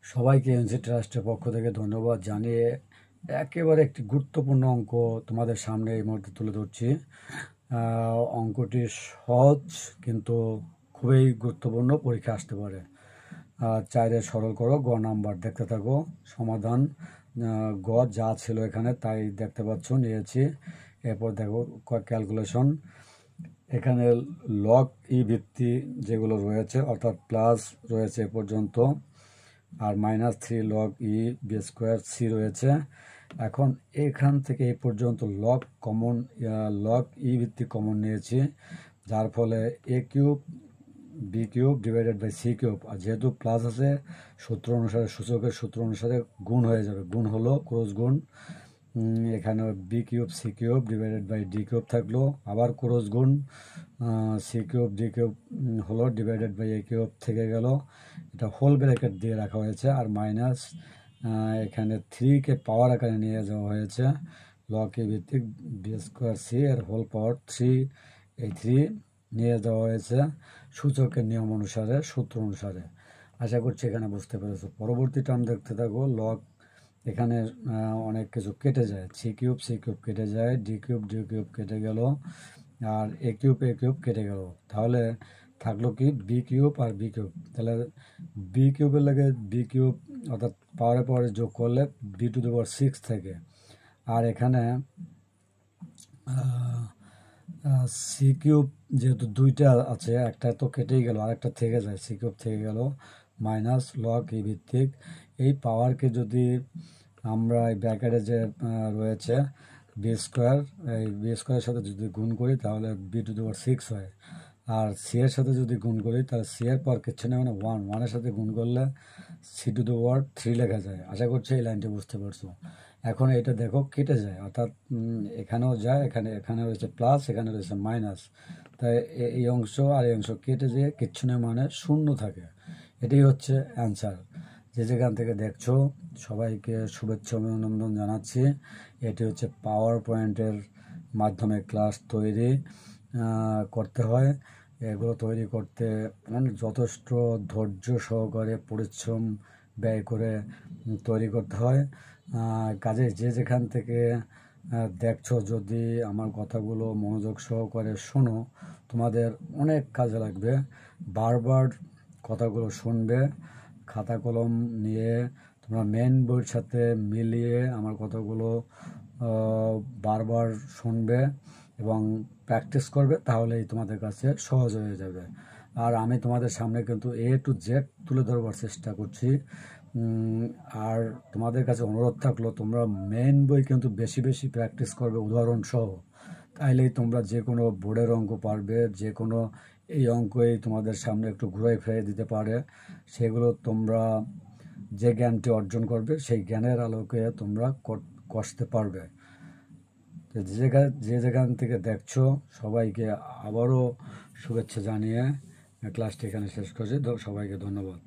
সবাইকে এনসি ট্রাস্টের পক্ষ থেকে ধন্যবাদ জানিয়ে একেবারে একটি গুরুত্বপূর্ণ অঙ্ক তোমাদের সামনে এই মুহূর্তে তুলে ধরছি। অঙ্কটি সহজ কিন্তু খুবই গুরুত্বপূর্ণ, পরীক্ষা আসতে পারে। চাইলে সরল করো, গ নাম্বার দেখতে থাকো। সমাধান গ যা ছিল এখানে তাই দেখতে পাচ্ছ, নিয়েছি। এরপর দেখো ক্যালকুলেশন। এখানে লগ ই ভিত্তি যেগুলো রয়েছে, অর্থাৎ প্লাস রয়েছে এ পর্যন্ত, আর -3 log e b square c রয়েছে। এখন এখান থেকে এই পর্যন্ত লগ ই ভিত্তিক কমন নিয়েছি, যার ফলে a cube b cube divided by c cube, আর যেহেতু প্লাস আছে সূত্র অনুসারে, সূচকের সূত্র অনুসারে গুণ হয়ে যাবে, গুণ হলো ক্রস গুণ। এখানে b cube c cube divided by d cube থাকলো, আবার ক্রস গুণ, সি কিউব ডি কিউব হলো ডিভাইডেড বাই এ কিউব থেকে গেল, এটা হোল ব্র্যাকেট দিয়ে রাখা হয়েছে, আর মাইনাস এখানে 3কে পাওয়ার আকারে নিয়ে যাওয়া হয়েছে, লগ এ ভিত্তিক বি স্কোয়ার সি এর হোল পাওয়ার 3, এই 3 নিয়ে যাওয়া হয়েছে সূচকের নিয়ম অনুসারে, সূত্র অনুসারে। আশা করছি এখানে বুঝতে পেরেছো। পরবর্তী টার্ম দেখতে থাকো। লগ এখানে অনেক কিছু কেটে যায়, সি কিউব কেটে যায়, ডি কিউব কেটে গেল, আর এ কিউব কেটে গেল। তাহলে থাকলো কি বি কিউব আর বি কিউব। তাহলে বি কিউবের লাগে বি কিউব, অর্থাৎ পাওয়ারে যোগ করলে বি টু দি পাওয়ার 6 থেকে। আর এখানে সি কিউব যেহেতু দুইটা আছে, একটা তো কেটেই গেল, আরেকটা থেকে যায়, সি কিউব থেকে গেল, মাইনাস লগ ই ভিত্তিক। এই পাওয়ারকে যদি আমরা এই ব্র্যাকেটে যে রয়েছে বি স্কোয়ার, এই বি স্কোয়ারের সাথে যদি গুণ করি তাহলে বি টু দি পাওয়ার 6 হয়, আর সি এর সাথে যদি গুণ করি তাহলে সি এর পর কিচ্ছু নেই, মানে 1, 1-এর সাথে গুণ করলে সি টু দি পাওয়ার 3 লেখা যায়। আশা করছি এই লাইনটি বুঝতে পারছো। এখন এটা দেখো কেটে যায়, অর্থাৎ এখানেও যায়, এখানে রয়েছে প্লাস, এখানে রয়েছে মাইনাস, তাই এই অংশ আর এই অংশ কেটে যেয়ে কিচ্ছু নেই, মানে শূন্য থাকে। এটাই হচ্ছে অ্যান্সার। যে যেখান থেকে দেখছো সবাইকে শুভেচ্ছা অভিনন্দন জানাচ্ছি। এটি হচ্ছে পাওয়ার পয়েন্টের মাধ্যমে ক্লাস তৈরি করতে হয়। এগুলো তৈরি করতে মানে যথেষ্ট ধৈর্য সহকারে পরিশ্রম ব্যয় করে তৈরি করতে হয়। কাজে যে যেখান থেকে দেখছো, যদি আমার কথাগুলো মনোযোগ সহকারে শোনো, তোমাদের অনেক কাজে লাগবে। বারবার কথাগুলো শুনবে, খাতা কলম নিয়ে তোমরা মেন বইয়ের সাথে মিলিয়ে আমার কথাগুলো বারবার শুনবে এবং প্র্যাকটিস করবে, তাহলেই তোমাদের কাছে সহজ হয়ে যাবে। আর আমি তোমাদের সামনে কিন্তু এ টু জেড তুলে ধরবার চেষ্টা করছি। আর তোমাদের কাছে অনুরোধ থাকলো, তোমরা মেন বই কিন্তু বেশি বেশি প্র্যাকটিস করবে উদাহরণ সহ, তাইলেই তোমরা যে কোনো বোর্ডের অঙ্ক পারবে। যে কোনো এই অঙ্কই তোমাদের সামনে একটু ঘুরাই ফিরিয়ে দিতে পারে, সেগুলো তোমরা যে জ্ঞানটি অর্জন করবে সেই জ্ঞানের আলোকে তোমরা কষতে পারবে। যে যেখান থেকে দেখছো সবাইকে আবারও শুভেচ্ছা জানিয়ে ক্লাসটি এখানে শেষ করছি। সবাইকে ধন্যবাদ।